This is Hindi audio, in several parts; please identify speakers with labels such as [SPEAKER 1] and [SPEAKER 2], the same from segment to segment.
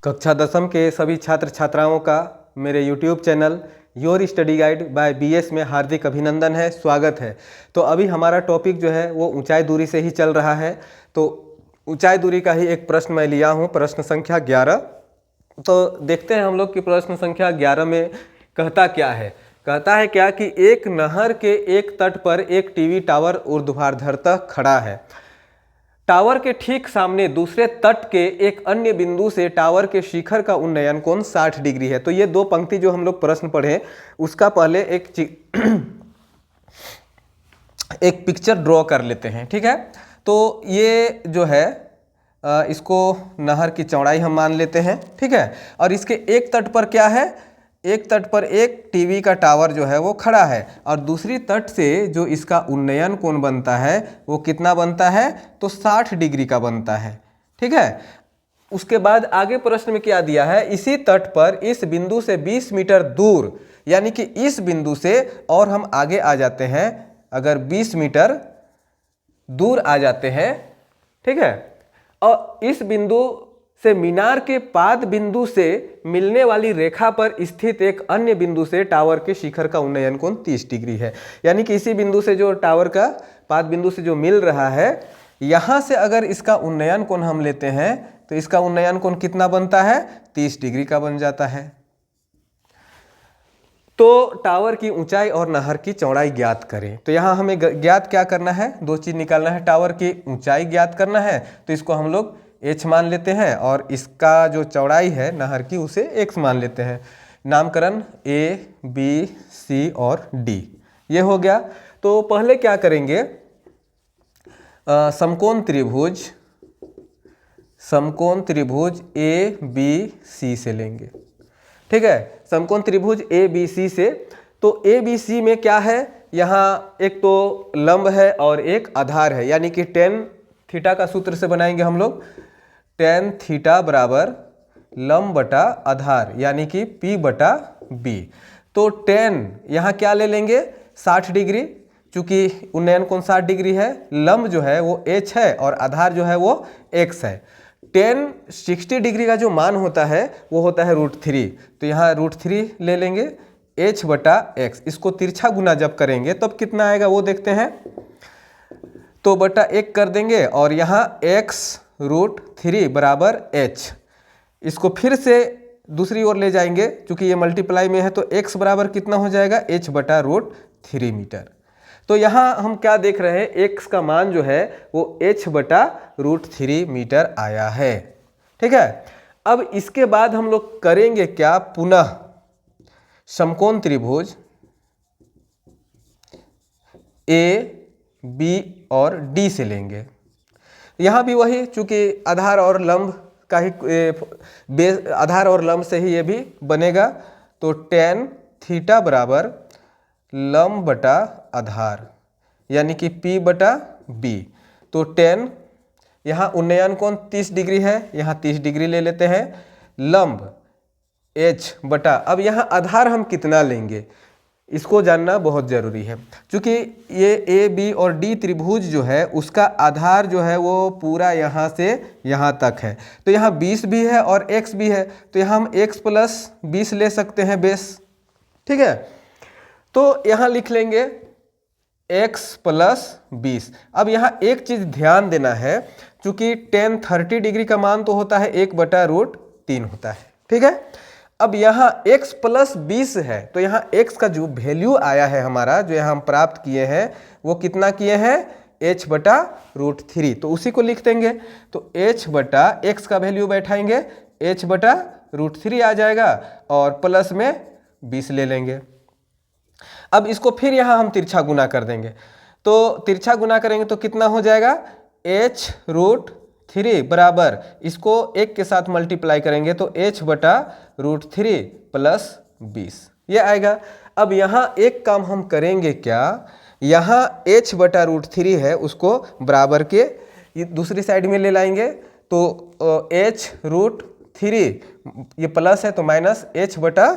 [SPEAKER 1] कक्षा 10वीं के सभी छात्र छात्राओं का मेरे YouTube channel your study guide by BS में हार्दिक अभिनंदन है, स्वागत है। तो अभी हमारा टॉपिक जो है वो ऊंचाई दूरी से ही चल रहा है। तो ऊंचाई दूरी का ही एक प्रश्न मैं लिया हूँ, प्रश्न संख्या 11। तो देखते हैं हम लोग कि प्रश्न संख्या 11 में कहता क्या है। कहता है क्या कि एक नहर के एक तट पर एक टीवी टावर ऊर्ध्वाधरतः खड़ा है। टावर के ठीक सामने दूसरे तट के एक अन्य बिंदु से टावर के शिखर का उन्नयन कोण 60 डिग्री है। तो ये दो पंक्ति जो हम लोग प्रश्न पढ़े उसका पहले एक पिक्चर ड्रॉ कर लेते हैं, ठीक है। तो ये जो है इसको नहर की चौड़ाई हम मान लेते हैं, ठीक है। और इसके एक तट पर क्या है, एक तट पर एक टीवी का टावर जो है वो खड़ा है और दूसरी तट से जो इसका उन्नयन कोण बनता है वो कितना बनता है, तो 60 डिग्री का बनता है, ठीक है। उसके बाद आगे प्रश्न में क्या दिया है, इसी तट पर इस बिंदु से 20 मीटर दूर, यानी कि इस बिंदु से और हम आगे आ जाते हैं, अगर 20 मीटर दूर आ जाते हैं, ठीक है, और इस बिंदु से मीनार के पाद बिंदु से मिलने वाली रेखा पर स्थित एक अन्य बिंदु से टावर के शिखर का उन्नयन कोण 30 डिग्री है। यानी कि इसी बिंदु से जो टावर का पाद बिंदु से जो मिल रहा है, यहाँ से अगर इसका उन्नयन कोण हम लेते हैं तो इसका उन्नयन कोण कितना बनता है, 30 डिग्री का बन जाता है। तो टावर की ऊंचाई और नहर की चौड़ाई ज्ञात करें। तो यहाँ हमें ज्ञात क्या करना है, दो चीज निकालना है। टावर की ऊंचाई ज्ञात करना है तो इसको हम लोग h मान लेते हैं और इसका जो चौड़ाई है नहर की उसे x मान लेते हैं। नामकरण A, B, C और D ये हो गया। तो पहले क्या करेंगे, समकोण त्रिभुज ABC से लेंगे, ठीक है। समकोण त्रिभुज ABC से, तो ABC में क्या है, यहाँ एक तो लंब है और एक आधार है, यानी कि tan थीटा का सूत्र से बनाएंगे हम लोग। tan थीटा बराबर लंब बटा आधार, यानी कि P बटा B। तो tan यहाँ क्या ले लेंगे, 60 डिग्री, चूंकि उन्नयन कोण 60 डिग्री है, लंब जो है वो h है और आधार जो है वो x है। tan 60 डिग्री का जो मान होता है वो होता है √3। तो यहाँ √3 ले लेंगे, h बटा x। इसको तिरछा गुना जब करेंगे तब कितना आएगा वो देखते हैं। तो बटा 1 कर देंगे और यहाँ x √3 बराबर h। इसको फिर से दूसरी ओर ले जाएंगे, क्योंकि ये मल्टीप्लाई में है, तो x बराबर कितना हो जाएगा, h बटा √3 मीटर। तो यहाँ हम क्या देख रहे हैं, x का मान जो है वो h बटा √3 मीटर आया है, ठीक है। अब इसके बाद हम लोग करेंगे क्या, पुनः समकोण त्रिभुज A, B और D से लेंगे। यहाँ भी वही, चूंकि आधार और लंब का ही आधार और लंब से ही ये भी बनेगा। तो tan थीटा बराबर लंब बटा आधार, यानी कि P बटा B। तो tan यहाँ उन्नयन कोण 30 डिग्री है, यहाँ 30 डिग्री ले लेते हैं, लंब h बटा, अब यहाँ आधार हम कितना लेंगे इसको जानना बहुत ज़रूरी है। क्योंकि ये A, B और D त्रिभुज जो है उसका आधार जो है वो पूरा यहाँ से यहाँ तक है। तो यहाँ 20 भी है और x भी है, तो यहाँ हम x प्लस 20 ले सकते हैं बेस, ठीक है। तो यहाँ लिख लेंगे x प्लस 20। अब यहाँ एक चीज़ ध्यान देना है, चूँकि tan 30 डिग्री का मान तो होता है 1 बटा √3 होता है, ठीक है। अब यहाँ x प्लस 20 है, तो यहाँ x का जो वैल्यू आया है हमारा, जो यहाँ हम प्राप्त किए हैं वो कितना किए हैं, h बटा √3। तो उसी को लिख देंगे। तो h बटा x का वैल्यू बैठाएंगे, h बटा √3 आ जाएगा और प्लस में 20 ले लेंगे। अब इसको फिर यहाँ हम तिरछा गुना कर देंगे। तो तिरछा गुना करेंगे तो कितना हो जाएगा, h √3 बराबर, इसको 1 के साथ मल्टीप्लाई करेंगे तो h बटा √3 प्लस 20 ये आएगा। अब यहाँ एक काम हम करेंगे क्या, यहाँ h बटा √3 है उसको बराबर के दूसरी साइड में ले लाएंगे। तो h √3 ये प्लस है तो माइनस h बटा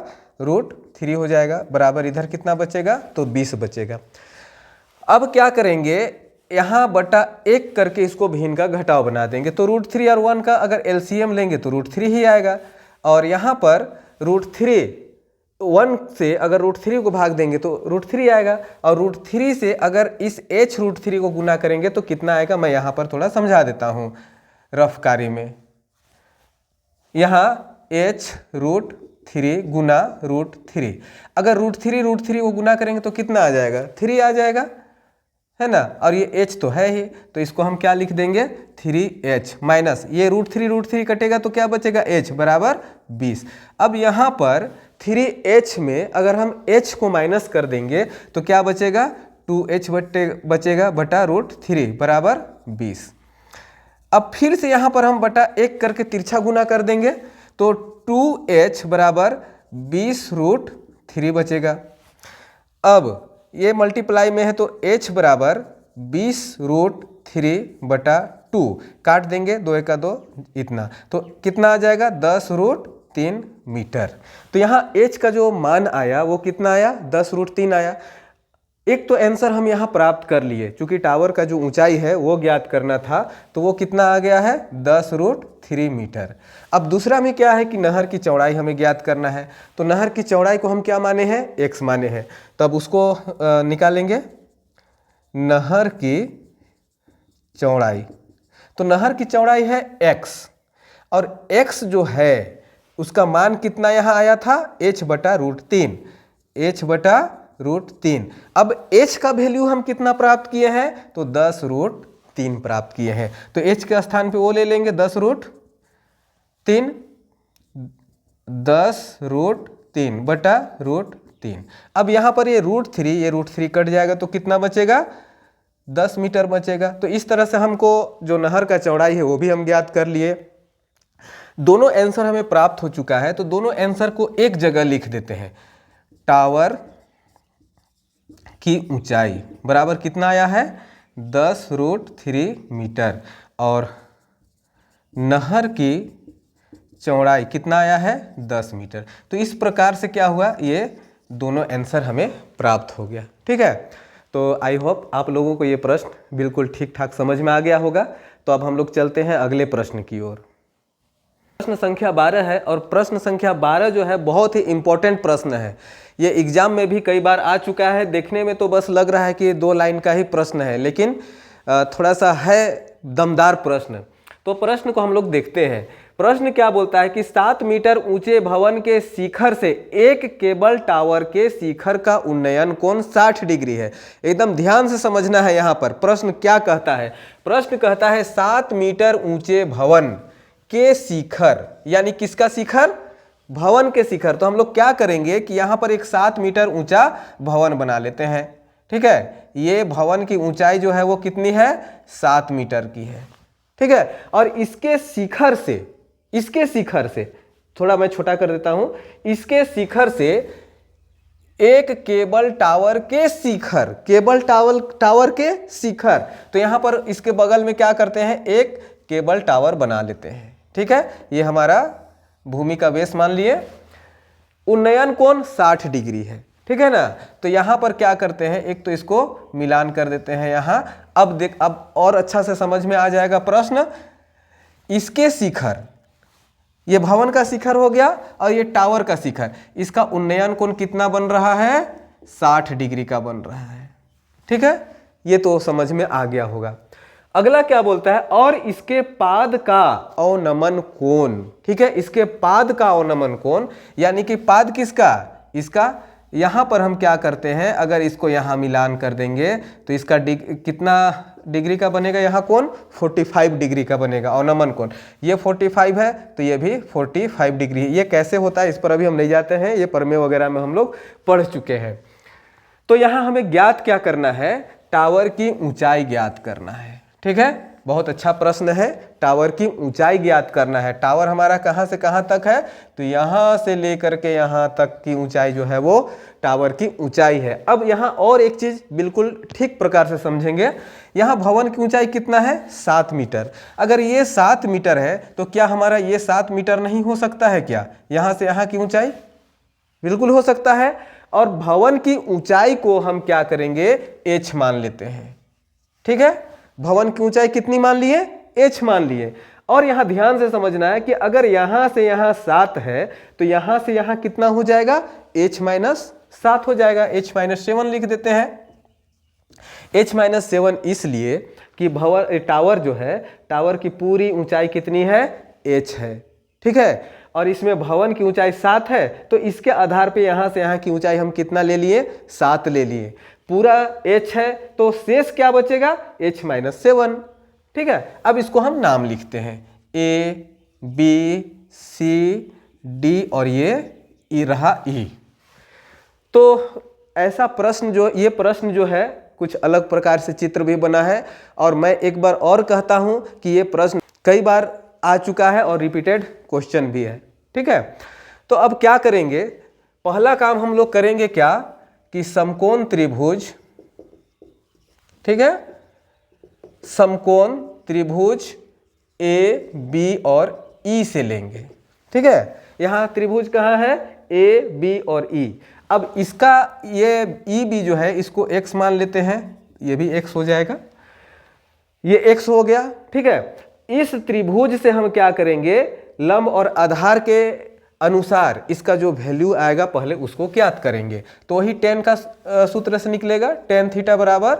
[SPEAKER 1] √3 हो जाएगा, बराबर इधर कितना बचेगा, तो 20 बचेगा। अब क्या करेंगे, यहाँ बटा 1 करके इसको भी इनका घटाव बना देंगे। तो √3 और 1 का अगर एलसीएम लेंगे तो √3 ही आएगा। और यहाँ पर √3 1 से अगर √3 को भाग देंगे तो √3 आएगा। और √3 से अगर इस h √3 को गुना करेंगे तो कितना आएगा, मैं यहाँ पर थोड़ा समझा देता हूँ रफ कार्य में। यहाँ h √3 गुना √3, अगर √3 को गुना करेंगे तो कितना आ जाएगा, 3 आ जाएगा, है ना। और ये h तो है ही, तो इसको हम क्या लिख देंगे, 3h माइनस ये √3 कटेगा तो क्या बचेगा, h बराबर 20। अब यहाँ पर 3h में अगर हम h को माइनस कर देंगे तो क्या बचेगा, 2h बचेगा बटा √3 बराबर 20। अब फिर से यहाँ पर हम बटा 1 करके तिरछा गुना कर देंगे तो 2h बराबर 20 √3 बचेगा। अब ये मल्टीप्लाई में है तो h बराबर 20 √3 बटा 2, काट देंगे 2 1 2 इतना, तो कितना आ जाएगा, 10 √3 मीटर। तो यहाँ h का जो मान आया वो कितना आया, 10 √3 आया। एक तो आंसर हम यहाँ प्राप्त कर लिए, चूंकि टावर का जो ऊंचाई है वो ज्ञात करना था, तो वो कितना आ गया है, 10 √3 मीटर। अब दूसरा में क्या है कि नहर की चौड़ाई हमें ज्ञात करना है। तो नहर की चौड़ाई को हम क्या माने हैं, x माने हैं, तब उसको निकालेंगे नहर की चौड़ाई। तो नहर की चौड़ाई है x, और x जो है उसका मान कितना यहाँ आया था, h बटा √3, h बटा √3। अब h का वैल्यू हम कितना प्राप्त किए हैं, तो 10 √3 प्राप्त किए हैं। तो h के स्थान पे वो ले लेंगे 10 √3, 10 √3 बटा √3। अब यहाँ पर ये √3 कट जाएगा तो कितना बचेगा, 10 मीटर बचेगा। तो इस तरह से हमको जो नहर का चौड़ाई है वो भी हम ज्ञात कर लिए। दोनों आंसर हमें प्राप्त हो चुका है, तो दोनों आंसर को एक जगह लिख देते हैं। टावर की ऊंचाई बराबर कितना आया है, 10 √3 मीटर, और नहर की चौड़ाई कितना आया है, 10 मीटर। तो इस प्रकार से क्या हुआ, ये दोनों आंसर हमें प्राप्त हो गया। ठीक है, तो आई होप आप लोगों को ये प्रश्न बिल्कुल ठीक ठाक समझ में आ गया होगा। तो अब हम लोग चलते हैं अगले प्रश्न की ओर। प्रश्न संख्या 12 है, और प्रश्न संख्या 12 जो है बहुत ही इंपॉर्टेंट प्रश्न है। ये एग्जाम में भी कई बार आ चुका है। देखने में तो बस लग रहा है कि ये 2 लाइन का ही प्रश्न है, लेकिन थोड़ा सा है दमदार प्रश्न। तो प्रश्न को हम लोग देखते हैं। प्रश्न क्या बोलता है कि 7 मीटर ऊंचे भवन के शिखर से एक केबल टावर के शिखर का उन्नयन कोण 60 डिग्री है। एकदम ध्यान से समझना है। यहाँ पर प्रश्न क्या कहता है, प्रश्न कहता है 7 मीटर ऊंचे भवन के शिखर, यानी किसका शिखर, भवन के शिखर। तो हम लोग क्या करेंगे कि यहाँ पर एक 7 मीटर ऊंचा भवन बना लेते हैं। ठीक है, ये भवन की ऊंचाई जो है वो कितनी है, 7 मीटर की है। ठीक है, और इसके शिखर से थोड़ा मैं छोटा कर देता हूं, इसके शिखर से एक केबल टावर के शिखर, केबल टावर के शिखर, तो यहां पर इसके बगल में क्या करते हैं, एक केबल टावर बना लेते हैं। ठीक है, ये हमारा भूमि का बेस मान लिए। उन्नयन कोण 60 डिग्री है। ठीक है ना, तो यहां पर क्या करते हैं, एक तो इसको मिलान कर देते हैं यहां। अब और अच्छा से समझ में आ जाएगा प्रश्न। इसके शिखर, ये भवन का शिखर हो गया और ये टावर का शिखर, इसका उन्नयन कोण कितना बन रहा है, 60 डिग्री का बन रहा है। ठीक है, ये तो समझ में आ गया होगा। अगला क्या बोलता है, और इसके पाद का अवनमन कोण। ठीक है, इसके पाद का अवनमन कोण, यानी कि पाद किसका, इसका। यहां पर हम क्या करते हैं, अगर इसको यहां मिलान कर देंगे तो इसका कितना डिग्री का बनेगा, यहाँ कोण 45 डिग्री का बनेगा अवनमन कोण। ये 45 है तो ये भी 45 डिग्री है। ये कैसे होता है इस पर अभी हम नहीं जाते हैं, ये प्रमेय वगैरह में हम लोग पढ़ चुके हैं। तो यहाँ हमें ज्ञात क्या करना है, टावर की ऊंचाई ज्ञात करना है। ठीक है, बहुत अच्छा प्रश्न है, टावर की ऊंचाई ज्ञात करना है। टावर हमारा कहाँ से कहाँ तक है, तो यहाँ से लेकर के यहाँ तक की ऊंचाई जो है वो टावर की ऊंचाई है। अब यहाँ और एक चीज बिल्कुल ठीक प्रकार से समझेंगे। यहाँ भवन की ऊंचाई कितना है, 7 मीटर। अगर ये 7 मीटर है तो क्या हमारा ये 7 मीटर नहीं हो सकता है क्या, यहाँ से यहाँ की ऊंचाई बिल्कुल हो सकता है। और भवन की ऊंचाई को हम क्या करेंगे, h मान लेते हैं। ठीक है, भवन की ऊंचाई कितनी मान लिए, h मान लिए। और यहां ध्यान से समझना है कि अगर यहां से यहां 7 है तो यहां से यहां कितना हो जाएगा, h-7 हो जाएगा। h-7 लिख देते हैं। h-7 इसलिए कि भवन टावर जो है, टावर की पूरी ऊंचाई कितनी है, h है, ठीक है। और इसमें भवन की ऊंचाई 7 है, तो इसके आधार पे यहां से यहां की ऊंचाई हम कितना ले लिए, 7 ले लिए। पूरा h है तो शेष क्या बचेगा, h-7, ठीक है। अब इसको हम नाम लिखते हैं, A, B, C, D और ये रहा E। तो ऐसा प्रश्न जो, ये प्रश्न जो है कुछ अलग प्रकार से चित्र भी बना है। और मैं एक बार और कहता हूं कि ये प्रश्न कई बार आ चुका है और रिपीटेड क्वेश्चन भी है, ठीक है। तो अब क्या करेंगे, पहला काम हम लोग करेंगे क्या कि समकोण त्रिभुज, ठीक है, समकोण त्रिभुज ए, बी और ई से लेंगे, ठीक है। यहां त्रिभुज कहाँ है, ए, बी और ई। अब इसका ये ई बी जो है इसको x मान लेते हैं, ये भी x हो जाएगा, ये x हो गया, ठीक है। इस त्रिभुज से हम क्या करेंगे, लंब और आधार के अनुसार इसका जो वैल्यू आएगा पहले उसको ज्ञात करेंगे। तो वही tan का सूत्र से निकलेगा, tan थीटा बराबर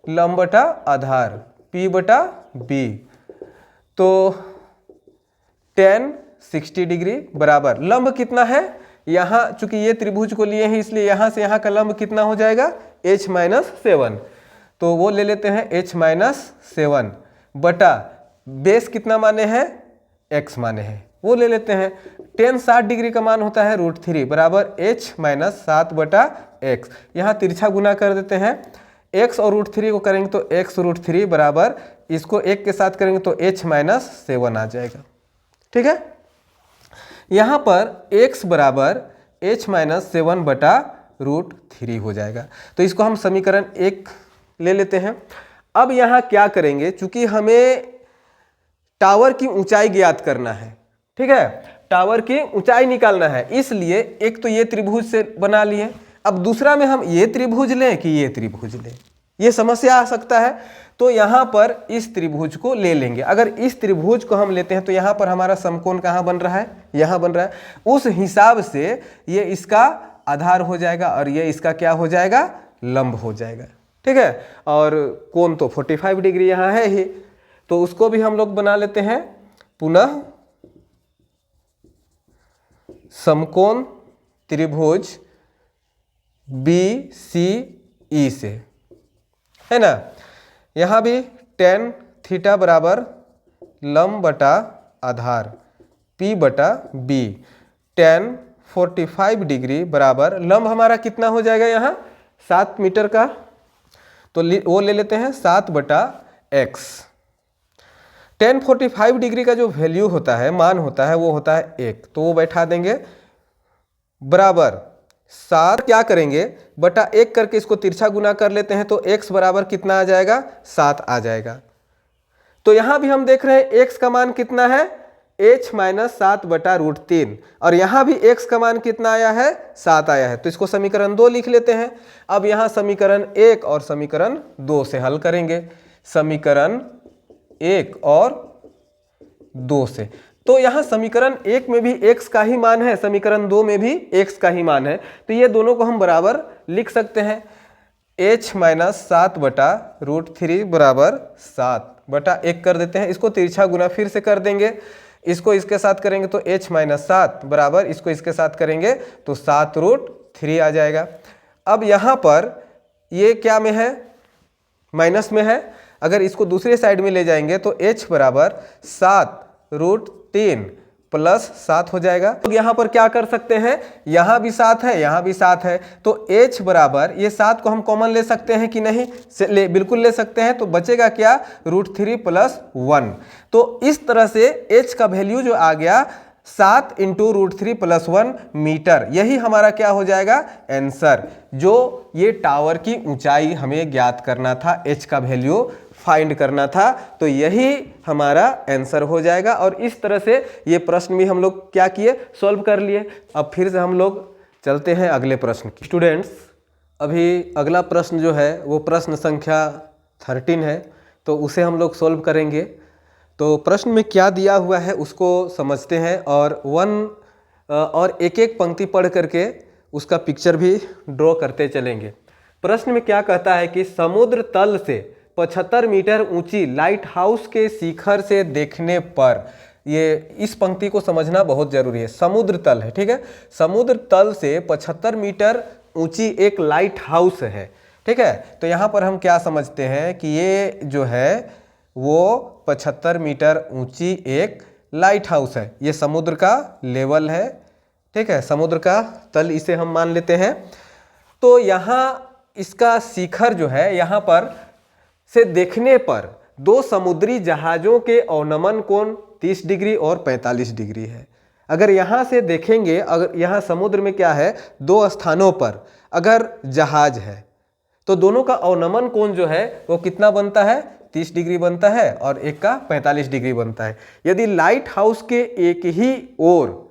[SPEAKER 1] लंब बटा आधार p बटा b। तो tan 60 डिग्री बराबर लंब कितना है, यहाँ चूंकि ये त्रिभुज को लिए हैं इसलिए यहाँ से यहाँ का लंब कितना हो जाएगा, h-7। तो वो ले लेते हैं h-7 बटा बेस कितना माने हैं, x माने हैं, वो ले लेते हैं। tan 60 डिग्री का मान होता है √3 बराबर h-7 बटा x। यहाँ तिरछा गुना कर देते हैं, x और √3 को करेंगे तो x √3 बराबर, इसको 1 के साथ करेंगे तो h-7 आ जाएगा, ठीक है। यहाँ पर x बराबर h-7 बटा √3 हो जाएगा। तो इसको हम समीकरण 1 ले लेते हैं। अब यहाँ क्या करेंगे, चूंकि हमें टावर की ऊंचाई ज्ञात करना है, ठीक है, टावर की ऊंचाई निकालना है, इसलिए एक तो ये त्रिभुज से बना लिए। अब दूसरा में हम ये त्रिभुज लें कि ये त्रिभुज लें, ये समस्या आ सकता है। तो यहाँ पर इस त्रिभुज को ले लेंगे। अगर इस त्रिभुज को हम लेते हैं तो यहाँ पर हमारा समकोण कहाँ बन रहा है, यहाँ बन रहा है। उस हिसाब से ये इसका आधार हो जाएगा और ये इसका क्या हो जाएगा, लंब हो जाएगा, ठीक है। और कोण तो 45 डिग्री यहाँ है ही, तो उसको भी हम लोग बना लेते हैं। पुनः समकोण त्रिभुज BCE से, है ना। यहाँ भी tan थीटा बराबर लंब बटा आधार P बटा B। tan 45 डिग्री बराबर लंब हमारा कितना हो जाएगा यहाँ, 7 मीटर का, तो वो ले लेते हैं 7 बटा x। tan 45 डिग्री का जो वैल्यू होता है, मान होता है, वो होता है 1, तो वो बैठा देंगे बराबर 7, क्या करेंगे बटा 1 करके इसको तिरछा गुना कर लेते हैं तो x बराबर कितना आ जाएगा, 7 आ जाएगा। तो यहां भी हम देख रहे हैं x का मान कितना है, h-7 बटा √3, और यहां भी x का मान कितना आया है, 7 आया है। तो इसको समीकरण 2 लिख लेते हैं। अब यहां समीकरण 1 और समीकरण 2 से हल करेंगे, समीकरण 1 और 2 से। तो यहाँ समीकरण 1 में भी x का ही मान है, समीकरण 2 में भी x का ही मान है, तो ये दोनों को हम बराबर लिख सकते हैं। h-7 बटा √3 बराबर 7 बटा 1 कर देते हैं। इसको तिरछा गुना फिर से कर देंगे, इसको इसके साथ करेंगे तो h-7 बराबर, इसको इसके साथ करेंगे तो 7√3 आ जाएगा। अब यहाँ पर ये क्या में है, माइनस में है। अगर इसको दूसरे साइड में ले जाएंगे तो h बराबर 7√3 प्लस 7 हो जाएगा। तो यहाँ पर क्या कर सकते हैं, यहाँ भी 7 है, यहाँ भी 7 है, तो h बराबर, ये 7 को हम कॉमन ले सकते हैं कि नहीं, बिल्कुल ले सकते हैं। तो बचेगा क्या, √3 प्लस 1। तो इस तरह से h का वैल्यू जो आ गया 7 इंटू √3 प्लस 1 मीटर, यही हमारा क्या हो जाएगा, आंसर। जो ये टावर की ऊंचाई हमें ज्ञात करना था, h का वैल्यू फाइंड करना था, तो यही हमारा आंसर हो जाएगा। और इस तरह से ये प्रश्न भी हम लोग क्या किए, सॉल्व कर लिए। अब फिर से हम लोग चलते हैं अगले प्रश्न की। स्टूडेंट्स, अभी अगला प्रश्न जो है वो प्रश्न संख्या 13 है। तो उसे हम लोग सोल्व करेंगे। तो प्रश्न में क्या दिया हुआ है उसको समझते हैं और एक एक पंक्ति पढ़ करके उसका पिक्चर भी ड्रॉ करते चलेंगे। प्रश्न में क्या कहता है कि समुद्र तल से 75 मीटर ऊंची लाइट हाउस के शिखर से देखने पर, ये इस पंक्ति को समझना बहुत जरूरी है। समुद्र तल है, ठीक है, समुद्र तल से 75 मीटर ऊंची एक लाइट हाउस है, ठीक है। तो यहाँ पर हम क्या समझते हैं कि ये जो है वो 75 मीटर ऊंची एक लाइट हाउस है। ये समुद्र का लेवल है, ठीक है, समुद्र का तल इसे हम मान लेते हैं। तो यहाँ इसका शिखर जो है, यहाँ पर से देखने पर दो समुद्री जहाज़ों के अवनमन कोण 30 डिग्री और 45 डिग्री है। अगर यहाँ से देखेंगे, अगर यहाँ समुद्र में क्या है, दो स्थानों पर अगर जहाज है तो दोनों का अवनमन कोण जो है वो कितना बनता है, 30 डिग्री बनता है और एक का 45 डिग्री बनता है। यदि लाइट हाउस के एक ही ओर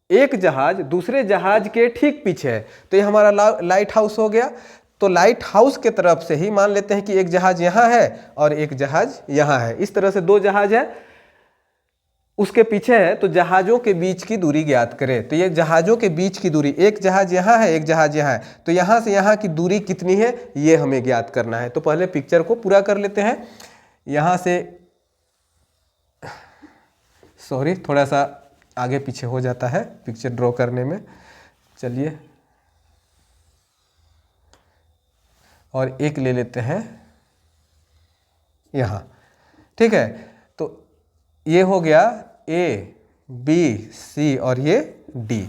[SPEAKER 1] एक जहाज दूसरे जहाज के ठीक पीछे है तो ये हमारा लाइट हाउस हो गया। तो लाइट हाउस के तरफ से ही मान लेते हैं कि एक जहाज यहाँ है और एक जहाज यहाँ है। इस तरह से दो जहाज है, उसके पीछे है, तो जहाज़ों के बीच की दूरी ज्ञात करें। तो ये जहाज़ों के बीच की दूरी, एक जहाज यहाँ है एक जहाज यहाँ है, तो यहाँ से यहाँ की दूरी कितनी है ये हमें ज्ञात करना है। तो पहले पिक्चर को पूरा कर लेते हैं। यहाँ से सॉरी थोड़ा सा आगे पीछे हो जाता है पिक्चर ड्रॉ करने में। चलिए और एक ले लेते हैं यहाँ, ठीक है। तो ये हो गया A, B, C और ये D।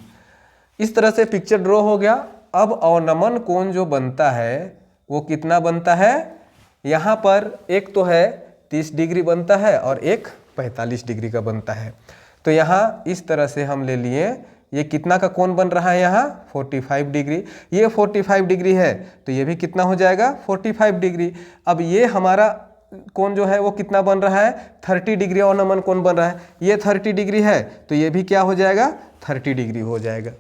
[SPEAKER 1] इस तरह से पिक्चर ड्रॉ हो गया। अब अवनमन कोण जो बनता है वो कितना बनता है, यहाँ पर एक तो है 30 डिग्री बनता है और एक 45 डिग्री का बनता है। तो यहाँ इस तरह से हम ले लिए, ये कितना का कोण बन रहा है यहाँ 45 डिग्री, ये 45 डिग्री है तो ये भी कितना हो जाएगा 45 डिग्री। अब ये हमारा कोण जो है वो कितना बन रहा है 30 डिग्री, अवनमन कोण बन रहा है, ये 30 डिग्री है तो ये भी क्या हो जाएगा 30 डिग्री हो जाएगा।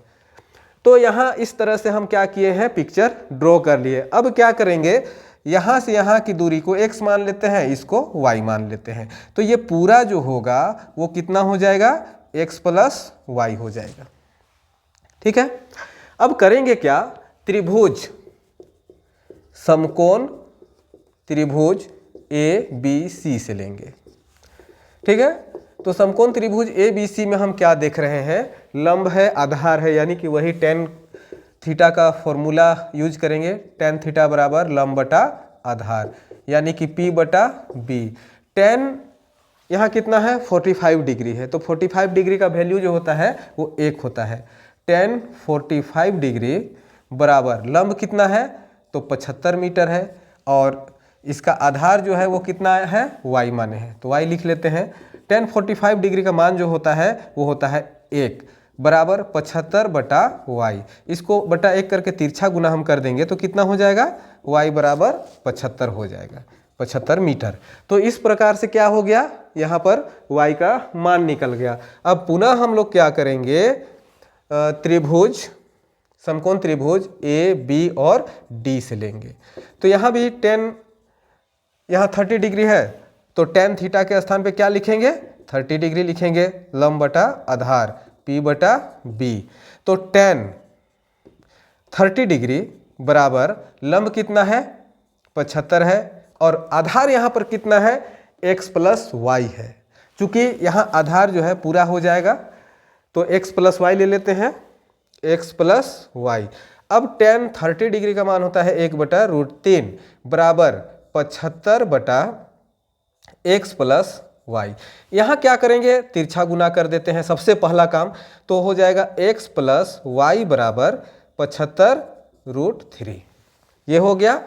[SPEAKER 1] तो यहाँ इस तरह से हम क्या किए हैं, पिक्चर ड्रॉ कर लिए। अब क्या करेंगे, यहाँ से यहाँ की दूरी को x मान लेते हैं, इसको y मान लेते हैं। तो ये पूरा जो होगा वो कितना हो जाएगा x प्लस y हो जाएगा, ठीक है। अब करेंगे क्या, त्रिभुज समकोण त्रिभुज ABC से लेंगे, ठीक है। तो समकोण त्रिभुज ABC में हम क्या देख रहे हैं, लंब है आधार है, यानी कि वही tan थीटा का फॉर्मूला यूज करेंगे। tan थीटा बराबर लंब बटा आधार, यानी कि P बटा B। tan यहाँ कितना है 45 डिग्री है, तो 45 डिग्री का वैल्यू जो होता है वो 1 होता है। tan 45 डिग्री बराबर लंब कितना है तो 75 मीटर है और इसका आधार जो है वो कितना है y माने हैं, तो y लिख लेते हैं। tan 45 डिग्री का मान जो होता है वो होता है 1 बराबर 75 बटा y। इसको बटा 1 करके तिरछा गुना हम कर देंगे तो कितना हो जाएगा, y बराबर 75 हो जाएगा, 75 मीटर। तो इस प्रकार से क्या हो गया, यहाँ पर y का मान निकल गया। अब पुनः हम लोग क्या करेंगे, त्रिभुज समकोण त्रिभुज A, B और D से लेंगे। तो यहाँ भी यहाँ 30 डिग्री है तो tan थीटा के स्थान पे क्या लिखेंगे 30 डिग्री लिखेंगे, लंब बटा आधार P बटा B। तो tan 30 डिग्री बराबर लंब कितना है 75 है और आधार यहाँ पर कितना है x प्लस y है। चूँकि यहाँ आधार जो है पूरा हो जाएगा तो x प्लस y ले लेते हैं, x प्लस y। अब tan 30 डिग्री का मान होता है 1 बटा √3 बराबर 75 बटा x प्लस y। यहाँ क्या करेंगे, तिरछा गुना कर देते हैं सबसे पहला काम, तो हो जाएगा x प्लस y बराबर 75√3। ये हो गया।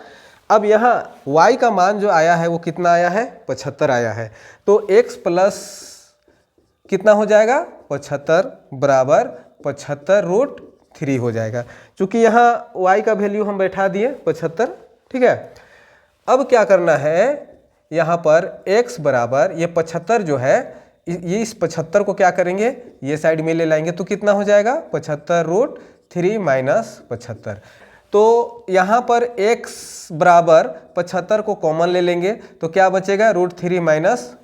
[SPEAKER 1] अब यहाँ y का मान जो आया है वो कितना आया है 75 आया है, तो x प्लस कितना हो जाएगा 75 बराबर 75√3 हो जाएगा। चूँकि यहाँ y का वैल्यू हम बैठा दिए 75, ठीक है। अब क्या करना है, यहाँ पर x बराबर ये 75 जो है, ये इस 75 को क्या करेंगे ये साइड में ले लाएंगे तो कितना हो जाएगा 75√3 माइनस 75। तो यहाँ पर x बराबर 75 को कॉमन ले लेंगे तो क्या बचेगा, √3 -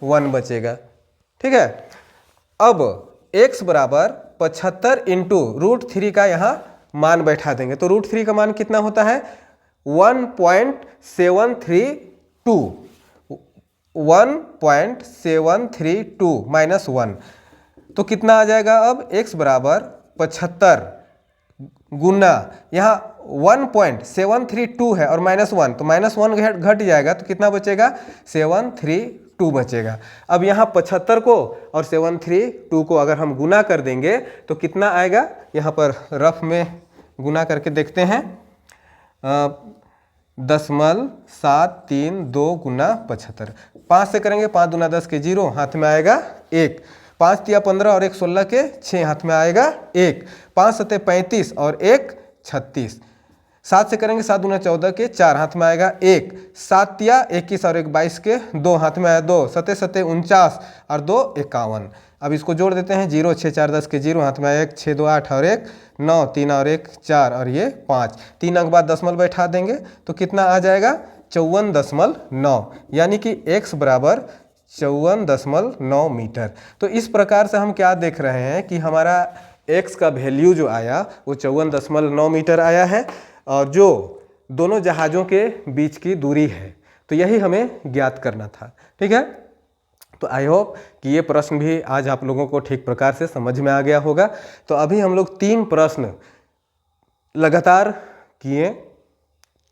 [SPEAKER 1] 1 बचेगा। ठीक है, अब x बराबर 75 इंटू √3 का यहाँ मान बैठा देंगे तो √3 का मान कितना होता है 1.732 -1 तो कितना आ जाएगा। अब x बराबर 75 गुना यहाँ 1.732 है और -1 तो -1 घट जाएगा तो कितना बचेगा 732 बचेगा। अब यहाँ 75 को और 732 को अगर हम गुना कर देंगे तो कितना आएगा, यहाँ पर रफ में गुना करके देखते हैं 0.732 गुना 75, 5 से करेंगे 5 दूना 10 के 0 हाथ में आएगा 1, 5 तिया 15 और 1 16 के 6 हाथ में आएगा 1, 5 सते 35 और 1 36, 7 से करेंगे 7 दूना 14 के 4 हाथ में आएगा 1, 7 तिया 21 और 1 22 के 2 हाथ में आया 2, सते सते 49 और 2 51। अब इसको जोड़ देते हैं 0 6 4 10 के 0 हाथ में आया 1, 6 2 8 और 1 9, 3 और 1 4 और ये 5, 3 अंक बाद दशमलव बैठा देंगे तो कितना आ जाएगा 54.9, यानी कि x बराबर 54.9 मीटर। तो इस प्रकार से हम क्या देख रहे हैं कि हमारा x का वैल्यू जो आया वो 54.9 मीटर आया है और जो दोनों जहाज़ों के बीच की दूरी है, तो यही हमें ज्ञात करना था। ठीक है, तो आई होप कि ये प्रश्न भी आज आप लोगों को ठीक प्रकार से समझ में आ गया होगा। तो अभी हम लोग 3 प्रश्न लगातार किए,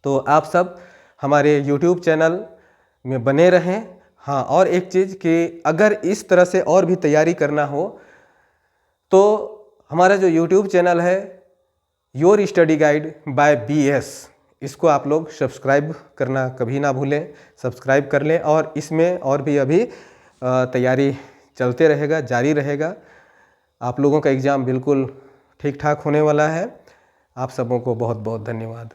[SPEAKER 1] तो आप सब हमारे YouTube चैनल में बने रहें। हाँ, और एक चीज़ कि अगर इस तरह से और भी तैयारी करना हो तो हमारा जो YouTube चैनल है your study guide by BS, इसको आप लोग सब्सक्राइब करना कभी ना भूलें, सब्सक्राइब कर लें और इसमें और भी अभी तैयारी चलते रहेगा, जारी रहेगा। आप लोगों का एग्ज़ाम बिल्कुल ठीक ठाक होने वाला है। आप सबों को बहुत बहुत धन्यवाद।